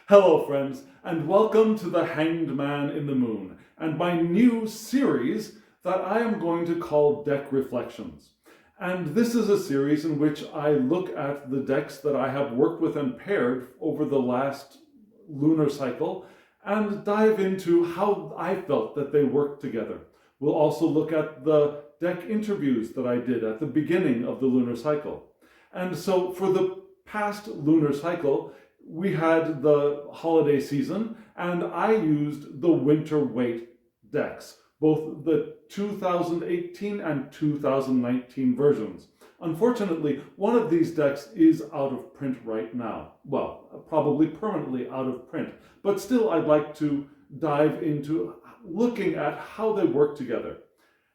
Hello friends, and welcome to The Hanged Man in the Moon, and my new series that I am going to call Deck Reflections. And this is a series in which I look at the decks that I have worked with and paired over the last lunar cycle and dive into how I felt that they worked together. We'll also look at the deck interviews that I did at the beginning of the lunar cycle. And so for the past lunar cycle, we had the holiday season, and I used the Winter Waite decks, both the 2018 and 2019 versions. Unfortunately, one of these decks is out of print right now. Well, probably permanently out of print, but still I'd like to dive into looking at how they work together.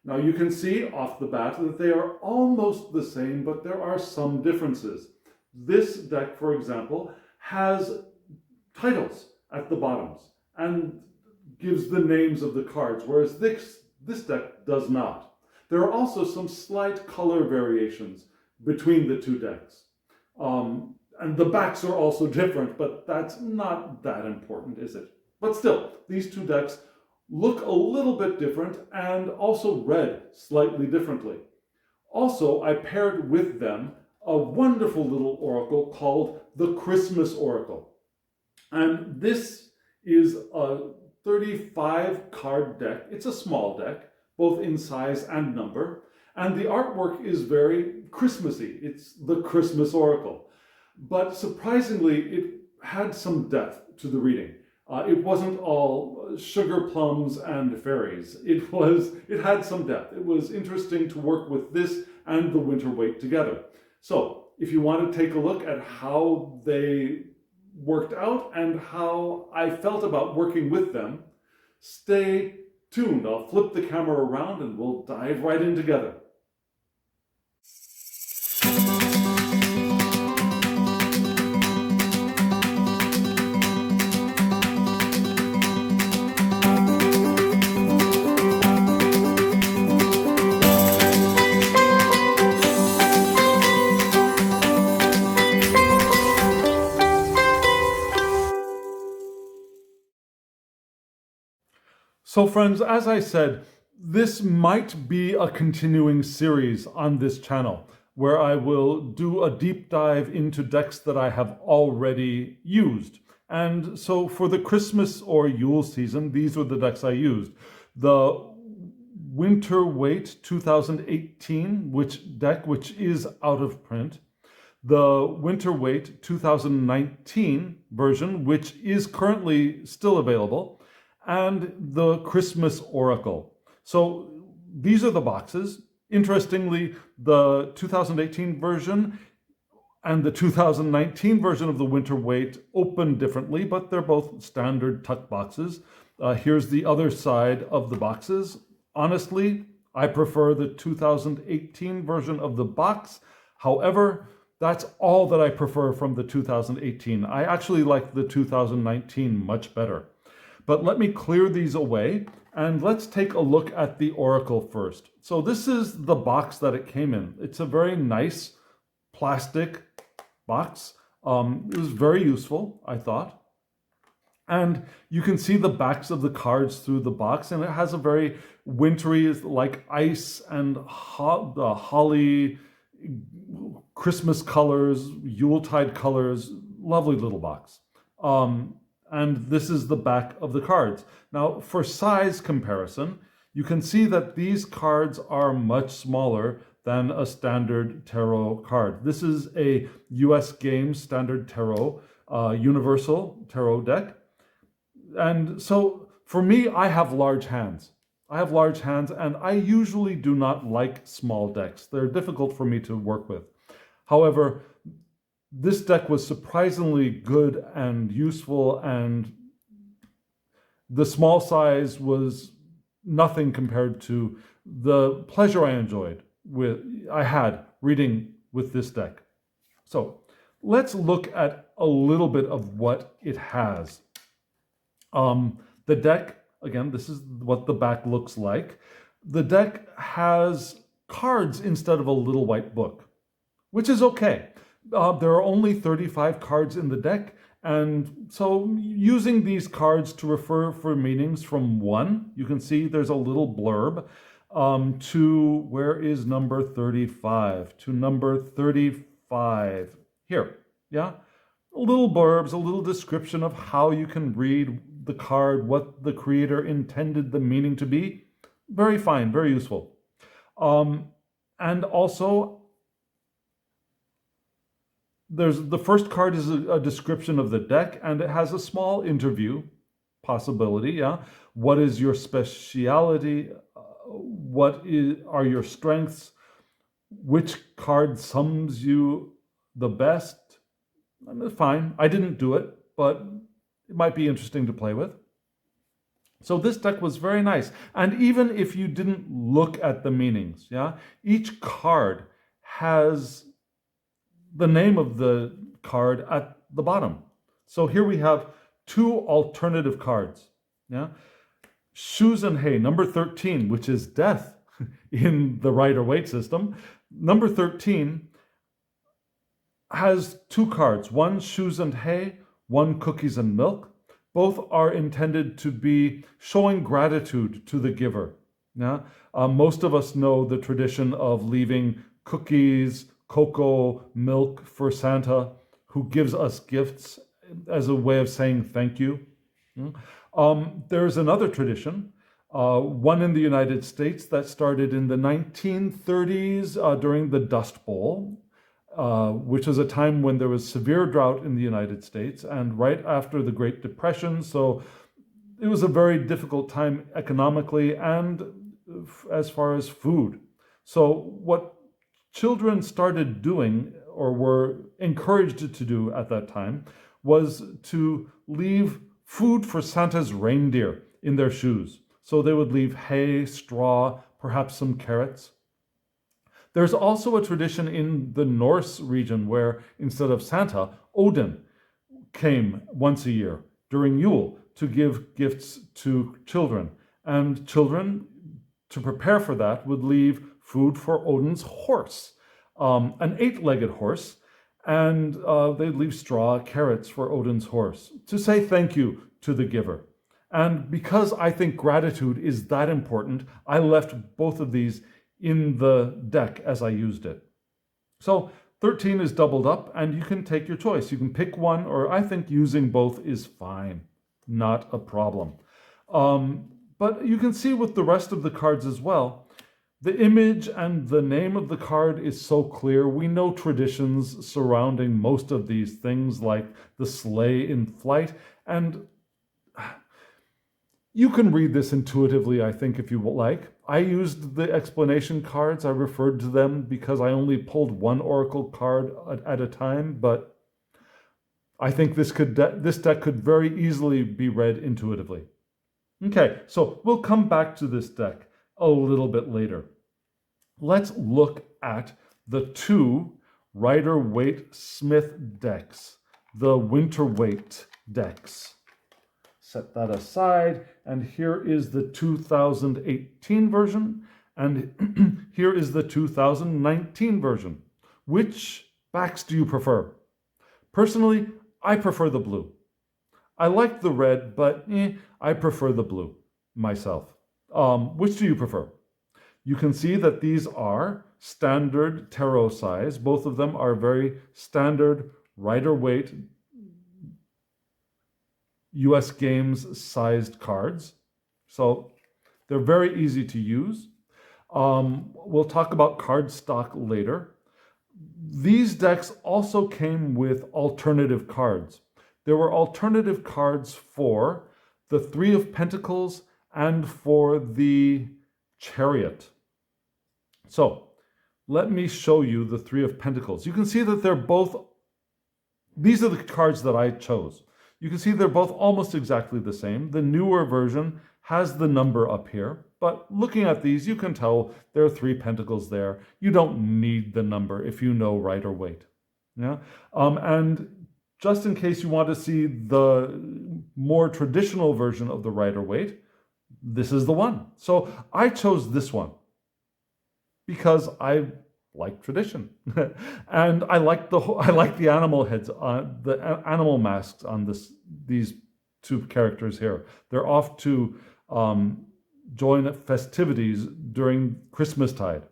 Now you can see off the bat that they are almost the same, but there are some differences. This deck, for example, has titles at the bottoms and gives the names of the cards, whereas this deck does not. There are also some slight color variations between the two decks. And the backs are also different, but that's not that important, is it? But still, these two decks look a little bit different and also read slightly differently. Also, I paired with them a wonderful little oracle called the Christmas Oracle. And this is a 35 card deck. It's a small deck, both in size and number. And the artwork is very Christmassy. It's the Christmas Oracle. But surprisingly, it had some depth to the reading. It wasn't all sugar plums and fairies. It had some depth. It was interesting to work with this and the Winter Waite together. So if you want to take a look at how they worked out and how I felt about working with them, stay tuned. I'll flip the camera around and we'll dive right in together. So friends, as I said, this might be a continuing series on this channel where I will do a deep dive into decks that I have already used. And so for the Christmas or Yule season, these were the decks I used. The Winter Waite 2018 which is out of print. The Winter Waite 2019 version, which is currently still available, and the Christmas Oracle. So these are the boxes. Interestingly, the 2018 version and the 2019 version of the Winter Waite open differently, but they're both standard tuck boxes. Here's the other side of the boxes. Honestly, I prefer the 2018 version of the box. However, that's all that I prefer from the 2018. I actually like the 2019 much better. But let me clear these away and let's take a look at the Oracle first. So this is the box that it came in. It's a very nice plastic box. It was very useful, I thought. And you can see the backs of the cards through the box, and it has a very wintry, like ice and holly, Christmas colors, Yuletide colors, lovely little box. And this is the back of the cards. Now, for size comparison, you can see that these cards are much smaller than a standard tarot card. This is a US Games standard tarot, universal tarot deck. And so for me, I have large hands. And I usually do not like small decks. They're difficult for me to work with. However, this deck was surprisingly good and useful, and the small size was nothing compared to the pleasure I had reading with this deck. So let's look at a little bit of what it has. The deck, again, this is what the back looks like. The deck has cards instead of a little white book, which is okay. There are only 35 cards in the deck, And so using these cards to refer for meanings from 1, you can see there's a little blurb, to where is number 35? To number 35 here, yeah? Little blurbs, a little description of how you can read the card, what the creator intended the meaning to be. Very fine, very useful. And also, the first card is a description of the deck, and it has a small interview possibility, yeah? What is your speciality? Are your strengths? Which card sums you the best? Fine, I didn't do it, but it might be interesting to play with. So this deck was very nice. And even if you didn't look at the meanings, yeah, each card has the name of the card at the bottom. So here we have 2 alternative cards, yeah. Shoes and Hay, number 13, which is death in the Rider-Waite system. Number 13 has 2 cards, one Shoes and Hay, one Cookies and Milk. Both are intended to be showing gratitude to the giver. Yeah? Most of us know the tradition of leaving cookies, cocoa, milk for Santa, who gives us gifts as a way of saying thank you. There's another tradition, one in the United States that started in the 1930s during the Dust Bowl, which was a time when there was severe drought in the United States and right after the Great Depression. So it was a very difficult time economically and as far as food. So what children started doing, or were encouraged to do at that time, was to leave food for Santa's reindeer in their shoes. So they would leave hay, straw, perhaps some carrots. There's also a tradition in the Norse region where instead of Santa, Odin came once a year during Yule to give gifts to children. And children, to prepare for that, would leave food for Odin's horse, an 8-legged horse, and they'd leave straw, carrots for Odin's horse to say thank you to the giver. And because I think gratitude is that important, I left both of these in the deck as I used it. So 13 is doubled up, and you can take your choice. You can pick one, or I think using both is fine, not a problem. But you can see with the rest of the cards as well, the image and the name of the card is so clear. We know traditions surrounding most of these things, like the sleigh in flight, and you can read this intuitively, I think, if you like. I used the explanation cards. I referred to them because I only pulled one oracle card at a time, but I think this deck could very easily be read intuitively. Okay, so we'll come back to this deck a little bit later. Let's look at the 2 Rider-Waite Smith decks, the Winter Waite decks. Set that aside, and here is the 2018 version, and here is the 2019 version. Which backs do you prefer? Personally, I prefer the blue. I like the red, but I prefer the blue myself. Which do you prefer? You can see that these are standard tarot size. Both of them are very standard Rider-Waite US Games sized cards. So they're very easy to use. We'll talk about card stock later. These decks also came with alternative cards. There were alternative cards for the 3 of Pentacles and for the Chariot. So let me show you the 3 of Pentacles. You can see that these are the cards that I chose. You can see they're both almost exactly the same. The newer version has the number up here, but looking at these, you can tell there are 3 pentacles there. You don't need the number if you know Rider-Waite. Yeah? And just in case you want to see the more traditional version of the Rider-Waite, this is the one. So I chose this one because I like tradition. And I like the animal heads on the animal masks on these two characters here. They're off to join festivities during Christmastide.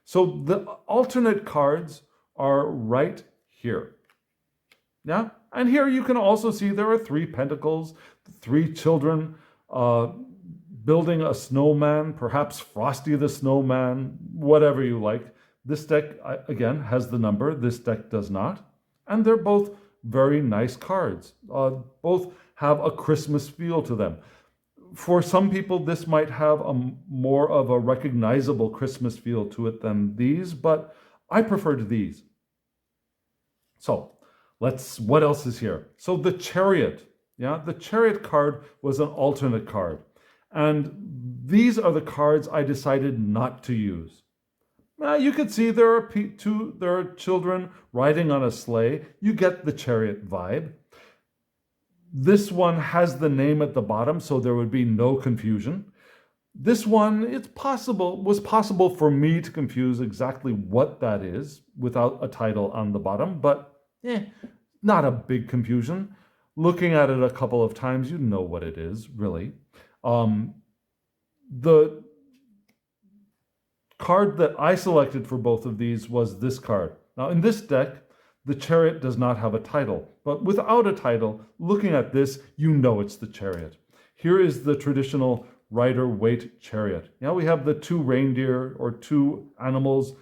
So the alternate cards are right here. Yeah, and here you can also see there are 3 pentacles, 3 children building a snowman, perhaps Frosty the Snowman, whatever you like. This deck, again, has the number. This deck does not. And they're both very nice cards. Both have a Christmas feel to them. For some people, this might have more of a recognizable Christmas feel to it than these, but I preferred these. So, what else is here? So the Chariot. Yeah, the Chariot card was an alternate card. And these are the cards I decided not to use. You can see there are children riding on a sleigh. You get the Chariot vibe. This one has the name at the bottom, so there would be no confusion. This one, was possible for me to confuse exactly what that is without a title on the bottom, but not a big confusion. Looking at it a couple of times, you know what it is, really. The card that I selected for both of these was this card. Now, in this deck, the Chariot does not have a title, but without a title, looking at this, you know it's the Chariot. Here is the traditional Winter Waite Chariot. Now we have the 2 reindeer or 2 animals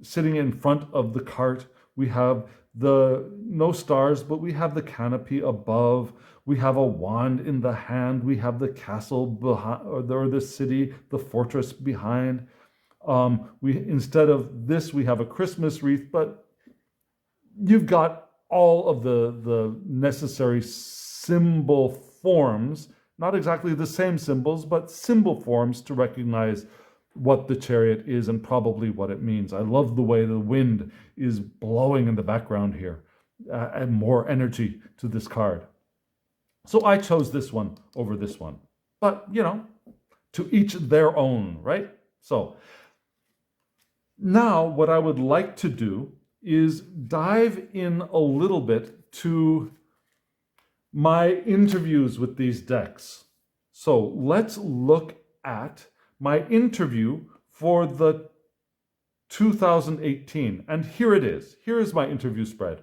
sitting in front of the cart. We have no stars, but we have the canopy above. We have a wand in the hand. We have the castle behind, or the city, the fortress behind. Instead of this, we have a Christmas wreath, but you've got all of the necessary symbol forms, not exactly the same symbols, but symbol forms to recognize what the Chariot is and probably what it means. I love the way the wind is blowing in the background here, and more energy to this card. So I chose this one over this one. But, to each their own, right? So now what I would like to do is dive in a little bit to my interviews with these decks. So let's look at my interview for the 2018. And here it is. Here is my interview spread.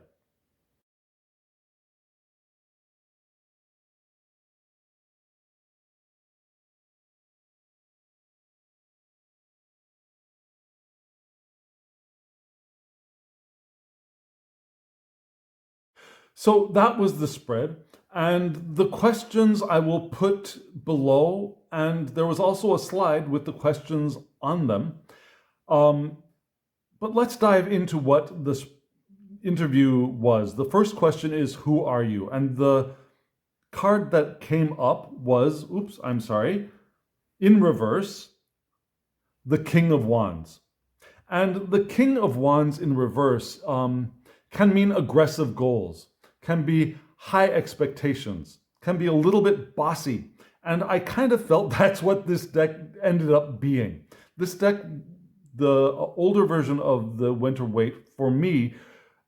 So that was the spread, and the questions I will put below, and there was also a slide with the questions on them. But let's dive into what this interview was. The first question is, who are you? And the card that came up was, in reverse, the King of Wands. And the King of Wands in reverse can mean aggressive goals, can be high expectations, can be a little bit bossy. And I kind of felt that's what this deck ended up being. This deck, the older version of the Winter Waite, for me,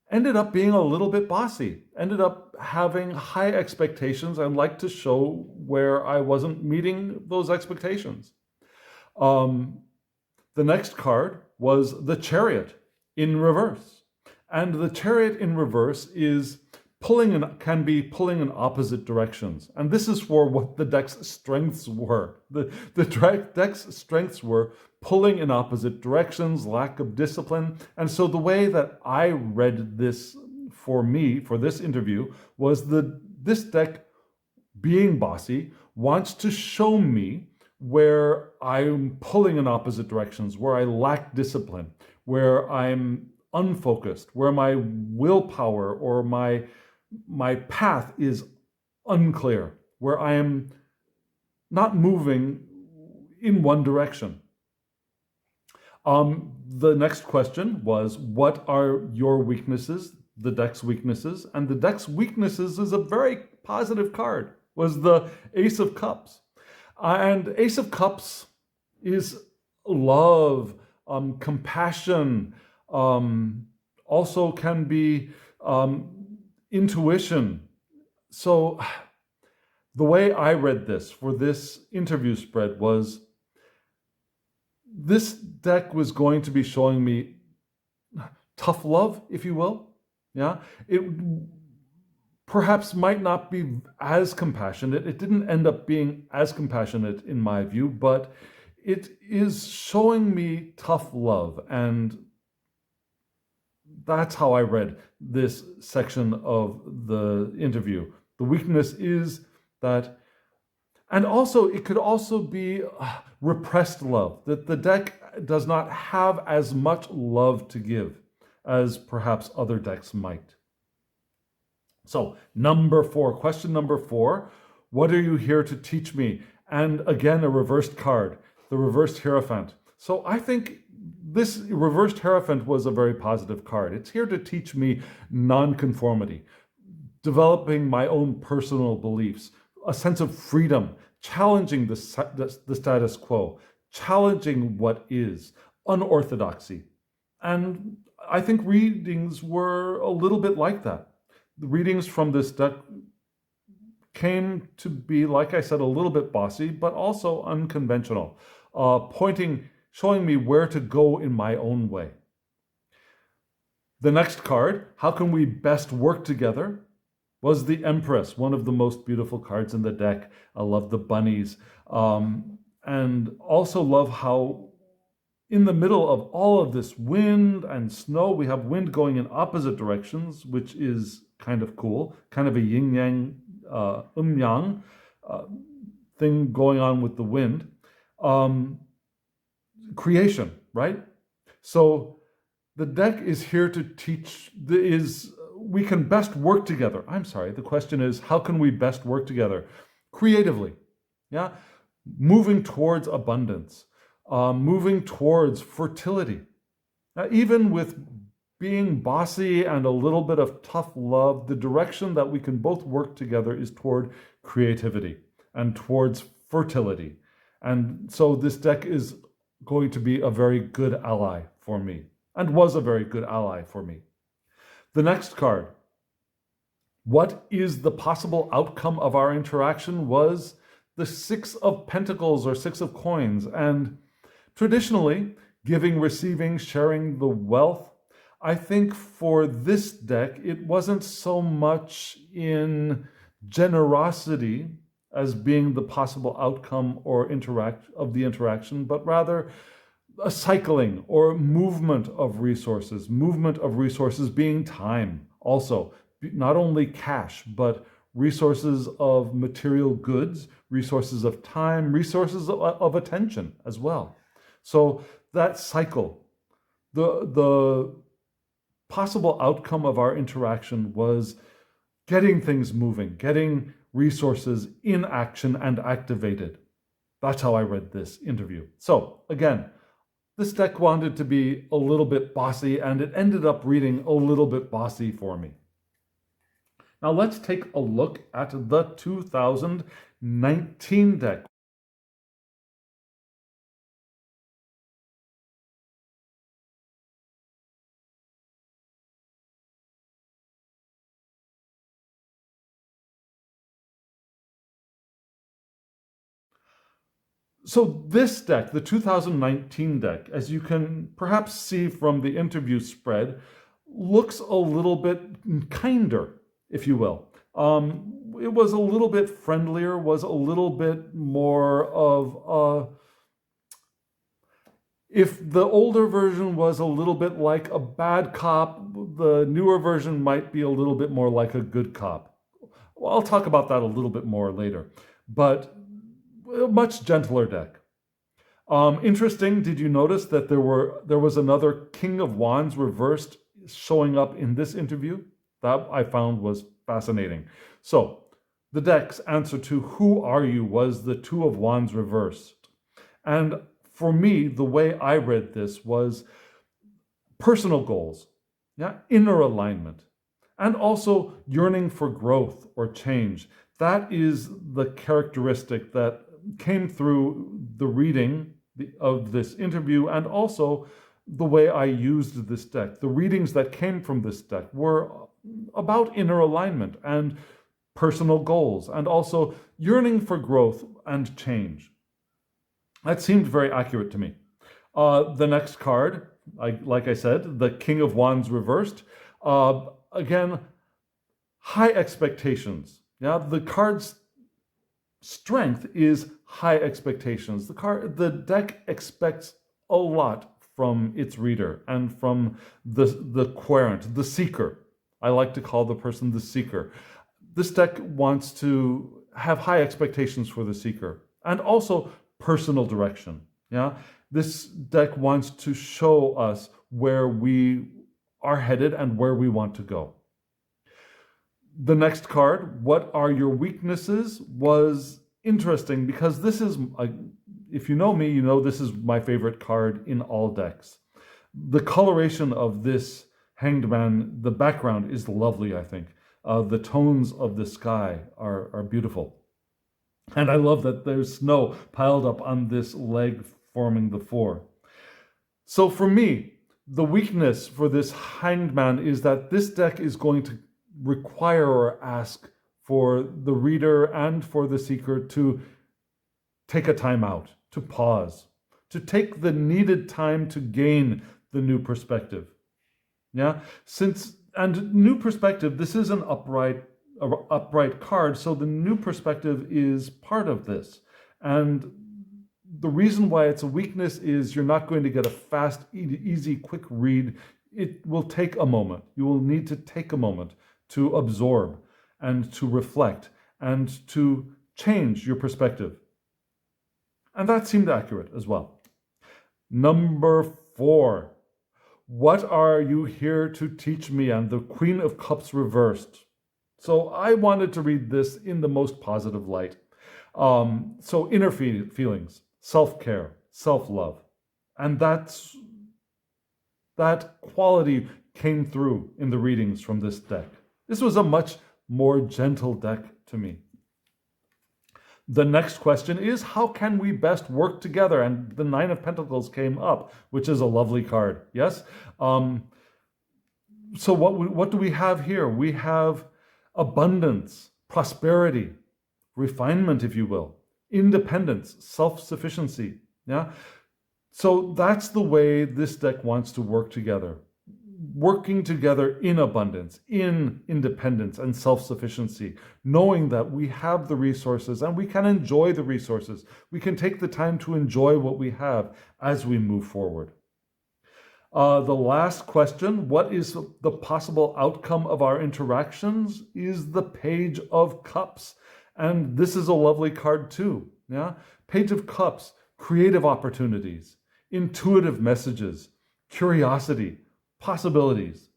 ended up being a little bit bossy, ended up having high expectations. I'd like to show where I wasn't meeting those expectations. The next card was the Chariot in reverse. And the Chariot in reverse can be pulling in opposite directions. And this is for what the deck's strengths were. The deck's strengths were pulling in opposite directions, lack of discipline. And so the way that I read this for this interview, was this deck, being bossy, wants to show me where I'm pulling in opposite directions, where I lack discipline, where I'm unfocused, where my willpower or my path is unclear, where I am not moving in one direction. The next question was, what are your weaknesses, the deck's weaknesses? And the deck's weaknesses is a very positive card, was the Ace of Cups. And Ace of Cups is love, compassion, also can be intuition. So the way I read this for this interview spread was this deck was going to be showing me tough love, if you will. Yeah, it perhaps might not be as compassionate. It didn't end up being as compassionate in my view, but it is showing me tough love. And that's how I read this section of the interview. The weakness is that, and also it could also be repressed love, that the deck does not have as much love to give as perhaps other decks might. So number 4, question number 4, what are you here to teach me? And again, a reversed card, the reversed Hierophant. So I think this reversed Hierophant was a very positive card. It's here to teach me nonconformity, developing my own personal beliefs, a sense of freedom, challenging the status quo, challenging what is, unorthodoxy. And I think readings were a little bit like that. The readings from this deck came to be, like I said, a little bit bossy, but also unconventional, showing me where to go in my own way. The next card, how can we best work together, was the Empress, one of the most beautiful cards in the deck. I love the bunnies, and also love how in the middle of all of this wind and snow, we have wind going in opposite directions, which is kind of cool, kind of a yin-yang, yang thing going on with the wind. Creation, right? So the deck is here to teach, we can best work together. I'm sorry, the question is, how can we best work together? Creatively, yeah? Moving towards abundance, moving towards fertility. Now, even with being bossy and a little bit of tough love, the direction that we can both work together is toward creativity and towards fertility. And so this deck is going to be a very good ally for me, and was a very good ally for me. The next card, what is the possible outcome of our interaction, was the 6 of Pentacles or 6 of Coins. And traditionally, giving, receiving, sharing the wealth, I think for this deck, it wasn't so much in generosity as being the possible outcome or of the interaction, but rather a cycling or movement of resources being time. Also, not only cash, but resources of material goods, resources of time, resources of attention as well. So that cycle, the possible outcome of our interaction was getting things moving, getting resources in action and activated. That's how I read this interview. So again, this deck wanted to be a little bit bossy, and it ended up reading a little bit bossy for me. Now let's take a look at the 2019 deck. So this deck, the 2019 deck, as you can perhaps see from the interview spread, looks a little bit kinder, if you will. It was a little bit friendlier, was a little bit more of if the older version was a little bit like a bad cop, the newer version might be a little bit more like a good cop. Well, I'll talk about that a little bit more later, but a much gentler deck. Interesting, did you notice that there was another King of Wands reversed showing up in this interview? That I found was fascinating. So the deck's answer to who are you was the Two of Wands reversed. And for me, the way I read this was personal goals, yeah, inner alignment, and also yearning for growth or change. That is the characteristic that came through the reading, of this interview, and also the way I used this deck. The readings that came from this deck were about inner alignment and personal goals, and also yearning for growth and change. That seemed very accurate to me. The next card, like I said, the King of Wands reversed. Again, high expectations. Yeah, the card's strength is high expectations. The deck expects a lot from its reader and from the querent, the seeker. I like to call the person the seeker. This deck wants to have high expectations for the seeker, and also personal direction. Yeah, this deck wants to show us where we are headed and where we want to go. The next card, What Are Your Weaknesses, was interesting because this is, if you know me, you know this is my favorite card in all decks. The coloration of this Hanged Man, the background is lovely, I think. The tones of the sky are beautiful. And I love that there's snow piled up on this leg forming the four. So for me, the weakness for this Hanged Man is that this deck is going to require or ask for the reader and for the seeker to take a time out, to pause, to take the needed time to gain the new perspective. Yeah, and new perspective, this is an upright card, so the new perspective is part of this. And the reason why it's a weakness is you're not going to get a fast, easy, quick read. It will take a moment. You will need to take a moment to absorb and to reflect and to change your perspective. And that seemed accurate as well. Number 4. What are you here to teach me? And the Queen of Cups reversed. So I wanted to read this in the most positive light. So inner feelings, self-care, self-love. And that quality came through in the readings from this deck. This was a much more gentle deck to me. The next question is, how can we best work together? And the Nine of Pentacles came up, which is a lovely card. Yes? So what do we have here? We have abundance, prosperity, refinement, if you will, independence, self-sufficiency. Yeah? So that's the way this deck wants to work together. Working together in abundance, in independence and self-sufficiency, knowing that we have the resources and we can enjoy the resources. We can take the time to enjoy what we have as we move forward. The last question, what is the possible outcome of our interactions, is the Page of Cups. And this is a lovely card too. Yeah? Page of Cups, creative opportunities, intuitive messages, curiosity, possibilities.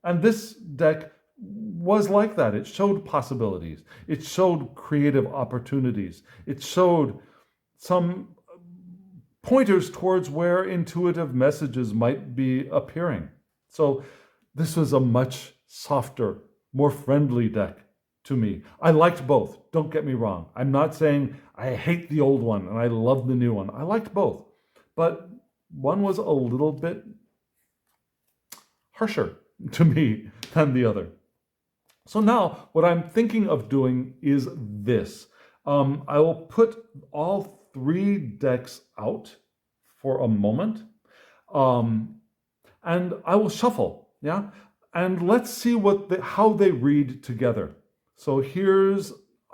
And this deck was like that. It showed possibilities. It showed creative opportunities. It showed some pointers towards where intuitive messages might be appearing. So this was a much softer, more friendly deck to me. I liked both. Don't get me wrong. I'm not saying I hate the old one and I love the new one. I liked both. But one was a little bit harsher to me than the other. So now what I'm thinking of doing is this. I will put all 3 decks out for a moment, and I will shuffle, yeah? And let's see how they read together. So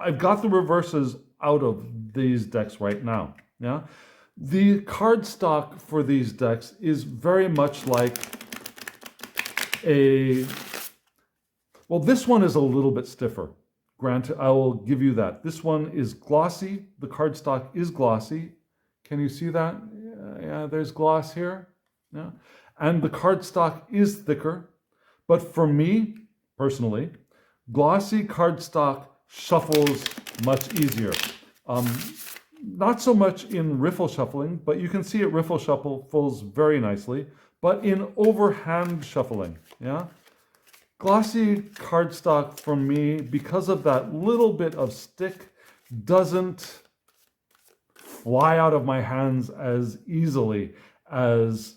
I've got the reverses out of these decks right now, yeah? The cardstock for these decks is very much like well, this one is a little bit stiffer. Granted, I will give you that. This one is glossy. The cardstock is glossy. Can you see that? Yeah, there's gloss here. Yeah. And the cardstock is thicker. But for me, personally, glossy cardstock shuffles much easier. Not so much in riffle shuffling, but you can see it riffle shuffles very nicely. But in overhand shuffling, yeah? Glossy cardstock for me, because of that little bit of stick, doesn't fly out of my hands as easily as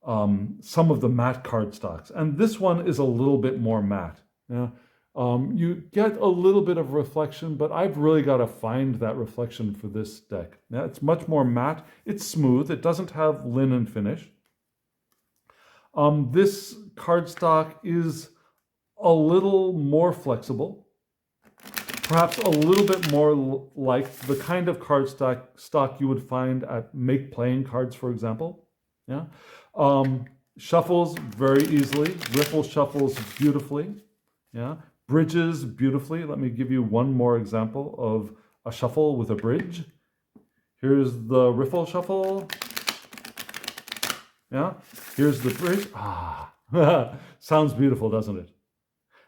some of the matte cardstocks. And this one is a little bit more matte. Yeah? You get a little bit of reflection, but I've really got to find that reflection for this deck. Yeah, it's much more matte. It's smooth. It doesn't have linen finish. This cardstock is a little more flexible, perhaps a little bit more like the kind of cardstock you would find at Make Playing Cards, for example. Yeah, shuffles very easily. Riffle shuffles beautifully. Yeah, bridges beautifully. Let me give you one more example of a shuffle with a bridge. Here's the riffle shuffle. Yeah, here's the bridge. Sounds beautiful, doesn't it?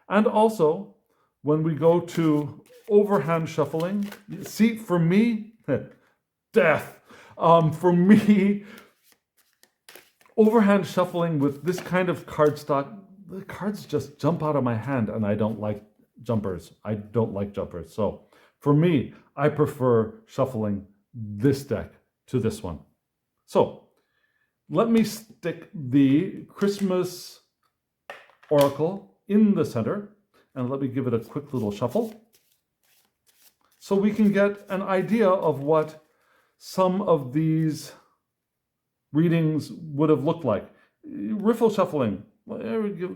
And also, when we go to overhand shuffling, see, for me, death. For me, overhand shuffling with this kind of cardstock, the cards just jump out of my hand, and I don't like jumpers. I don't like jumpers. So for me, I prefer shuffling this deck to this one. So let me stick the Christmas Oracle in the center, and let me give it a quick little shuffle so we can get an idea of what some of these readings would have looked like. Riffle shuffling,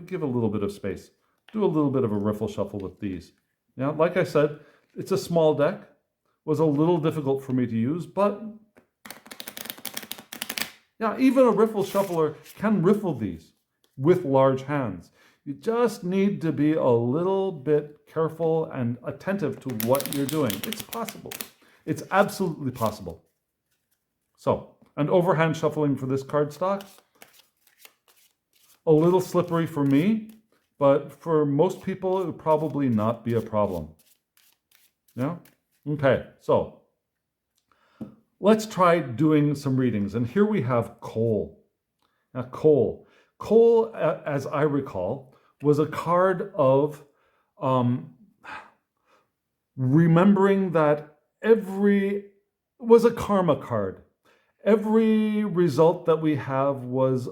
give a little bit of space. Do a little bit of a riffle shuffle with these. Now, like I said, it's a small deck. Was a little difficult for me to use, but yeah, even a riffle shuffler can riffle these with large hands. You just need to be a little bit careful and attentive to what you're doing. It's possible. It's absolutely possible. So, and overhand shuffling for this cardstock, a little slippery for me, but for most people, it would probably not be a problem. Yeah? Okay, so let's try doing some readings. And here we have coal. Now, coal. Coal, as I recall, was a card of remembering that was a karma card. Every result that we have was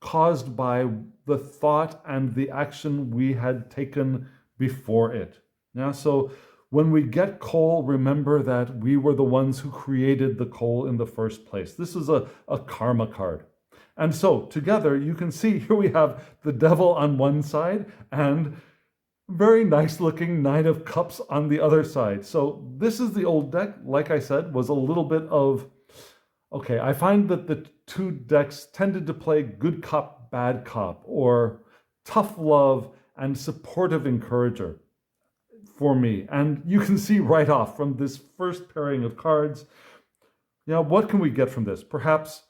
caused by the thought and the action we had taken before it. Now, so when we get coal, remember that we were the ones who created the coal in the first place. This is a karma card. And so together you can see here we have the devil on one side and very nice looking Nine of Cups on the other side. So this is the old deck, like I said, was a little bit of, okay, I find that the two decks tended to play good cop, bad cop, or tough love and supportive encourager for me. And you can see right off from this first pairing of cards, what can we get from this? Perhaps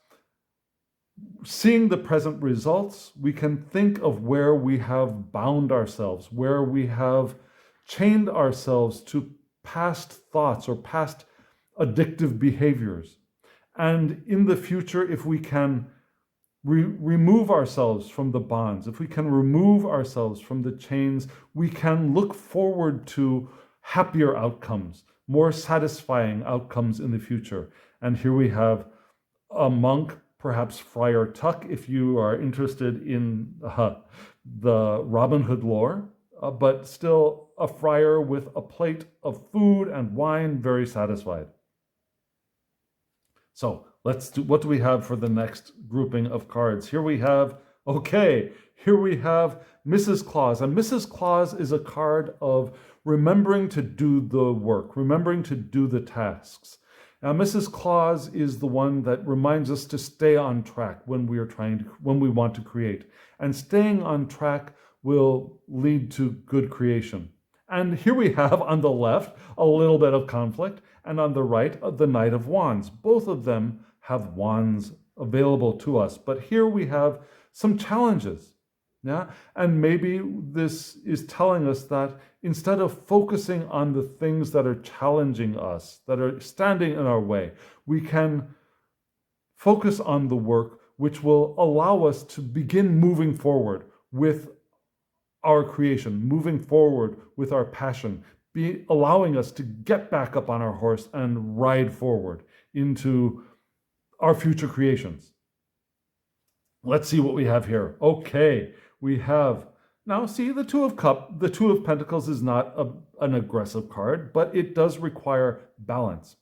seeing the present results, we can think of where we have bound ourselves, where we have chained ourselves to past thoughts or past addictive behaviors. And in the future, if we can remove ourselves from the bonds, if we can remove ourselves from the chains, we can look forward to happier outcomes, more satisfying outcomes in the future. And here we have a monk, perhaps Friar Tuck, if you are interested in the Robin Hood lore, but still a friar with a plate of food and wine, very satisfied. So what do we have for the next grouping of cards? Here we have Mrs. Claus. And Mrs. Claus is a card of remembering to do the work, remembering to do the tasks. Now, Mrs. Claus is the one that reminds us to stay on track when we want to create. And staying on track will lead to good creation. And here we have on the left a little bit of conflict, and on the right, the Knight of Wands. Both of them have wands available to us, but here we have some challenges. Yeah, and maybe this is telling us that instead of focusing on the things that are challenging us, that are standing in our way, we can focus on the work which will allow us to begin moving forward with our creation, moving forward with our passion, allowing us to get back up on our horse and ride forward into our future creations. Let's see what we have here. Okay, we have, now see, the Two of Pentacles is not an aggressive card, but it does require balance,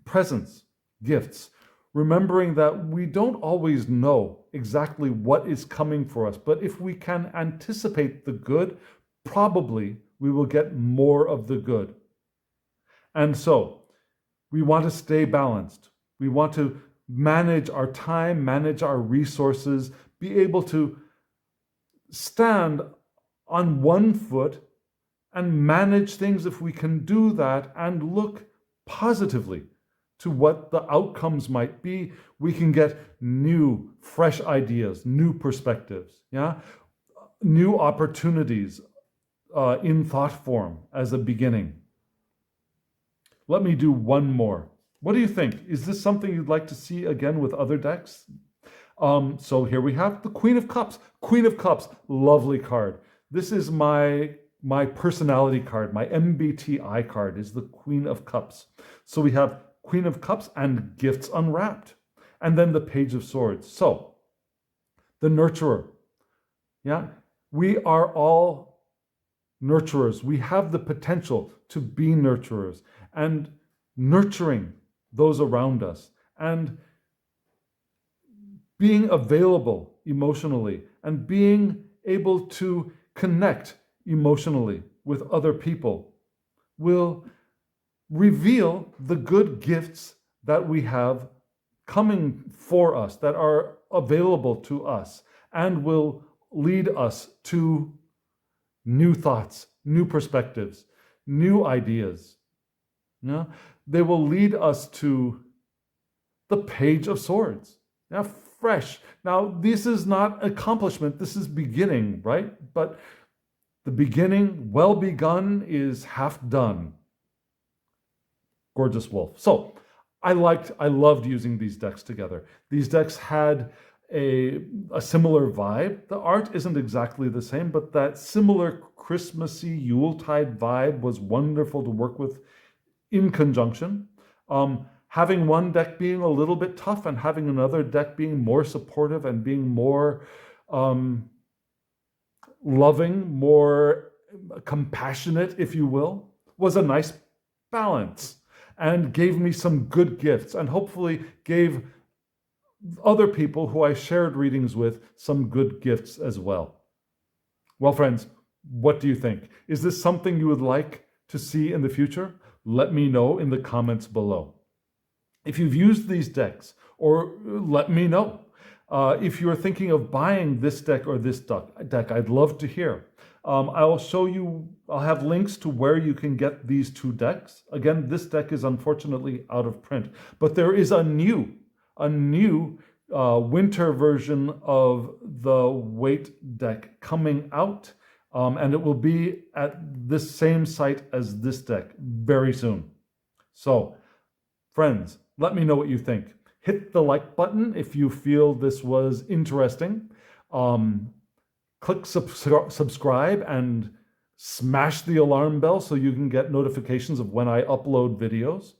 presence, gifts, remembering that we don't always know exactly what is coming for us, but if we can anticipate the good, probably we will get more of the good. And so we want to stay balanced. We want to manage our time, manage our resources, be able to stand on one foot and manage things if we can do that and look positively to what the outcomes might be. We can get new, fresh ideas, new perspectives, new opportunities in thought form as a beginning. Let me do one more. What do you think? Is this something you'd like to see again with other decks? So here we have the Queen of Cups. Queen of Cups, lovely card. This is my personality card. My MBTI card is the Queen of Cups. So we have Queen of Cups and Gifts Unwrapped. And then the Page of Swords. So the nurturer. Yeah, we are all nurturers. We have the potential to be nurturers and nurturing those around us and being available emotionally and being able to connect emotionally with other people will reveal the good gifts that we have coming for us, that are available to us, and will lead us to new thoughts, new perspectives, new ideas. They will lead us to the Page of Swords. Fresh. Now, this is not accomplishment, this is beginning, right? But the beginning, well begun, is half done. Gorgeous wolf. So I loved using these decks together. These decks had a similar vibe. The art isn't exactly the same, but that similar Christmassy Yuletide vibe was wonderful to work with in conjunction. Having one deck being a little bit tough and having another deck being more supportive and being more loving, more compassionate, if you will, was a nice balance and gave me some good gifts and hopefully gave other people who I shared readings with some good gifts as well. Well, friends, what do you think? Is this something you would like to see in the future? Let me know in the comments below. If you've used these decks, or let me know. If you're thinking of buying this deck or this deck, I'd love to hear. I'll have links to where you can get these two decks. Again, this deck is unfortunately out of print, but there is a new winter version of the Waite deck coming out, and it will be at this same site as this deck very soon. So, friends, let me know what you think. Hit the like button if you feel this was interesting. Click subscribe and smash the alarm bell so you can get notifications of when I upload videos.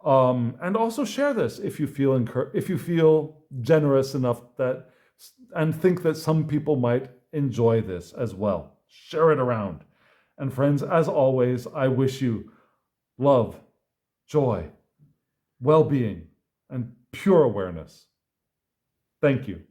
And also share this if you feel generous enough and think that some people might enjoy this as well. Share it around. And friends, as always, I wish you love, joy, well-being, and pure awareness. Thank you.